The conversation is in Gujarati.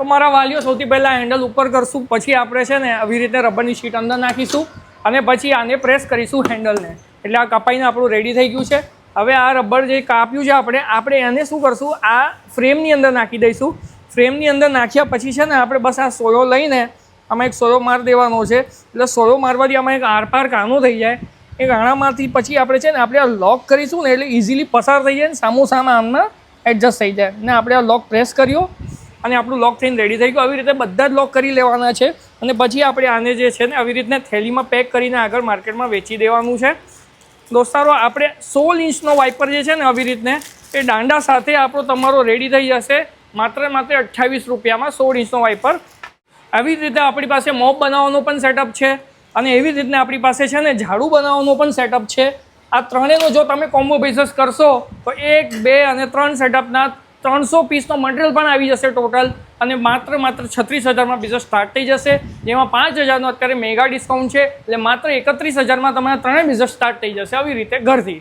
તો મારા વાલીઓ સૌથી પહેલાં હેન્ડલ ઉપર કરશું, પછી આપણે છે ને આવી રીતે રબરની શીટ અંદર નાખીશું અને પછી આને પ્રેસ કરીશું હેન્ડલને. એટલે આ કપાઈને આપણું રેડી થઈ ગયું છે. હવે આ રબર જે કાપ્યું છે આપણે એને શું કરશું, આ ફ્રેમની અંદર નાખી દઈશું. ફ્રેમની અંદર નાખ્યા પછી છે ને આપણે બસ આ સોયો લઈને આમાં એક સોયો માર દેવાનો છે. એટલે સોયો મારવાથી આમાં એક આરપાર કાણું થઈ જાય. એ ગાણામાંથી પછી આપણે છે ને આપણે આ લોક કરીશું ને એટલે ઇઝીલી પસાર થઈ જાય ને સામુસામા આમના એડજસ્ટ થઈ જાય. ને આપણે આ લોક પ્રેસ કર્યો અને આપણું લોક થઈને રેડી થઈ ગયું. આવી રીતે બધા જ લોક કરી લેવાના છે અને પછી આપણે આને જે છે ને આવી રીતના થેલીમાં પેક કરીને આગળ માર્કેટમાં વેચી દેવાનું છે. દોસ્તારો આપણે 16 ઇંચનો વાઇપર જે છે ને આવી રીતને એ દાંડા સાથે આપણો તમારો રેડી થઈ જશે માત્ર 28 રૂપિયામાં 16 ઇંચનો વાઇપર. આવી રીતે આપણી પાસે મોપ બનાવવાનો પણ સેટઅપ છે અને એવી રીતને આપણી પાસે છે ને ઝાડુ બનાવવાનો પણ સેટઅપ છે. આ ત્રણેયનો જો તમે કોમ્બો બિઝનેસ કરશો તો 1, 2 અને 3 સેટઅપના 300 પીસનો મટીરિયલ પણ આવી જશે ટોટલ અને માત્ર 36,000માં બિઝનેસ સ્ટાર્ટ થઈ જશે. જેમાં 5,000નો અત્યારે મેગા ડિસ્કાઉન્ટ છે એટલે માત્ર 31,000માં તમારા ત્રણેય બિઝનેસ સ્ટાર્ટ થઈ જશે આવી રીતે ઘરથી.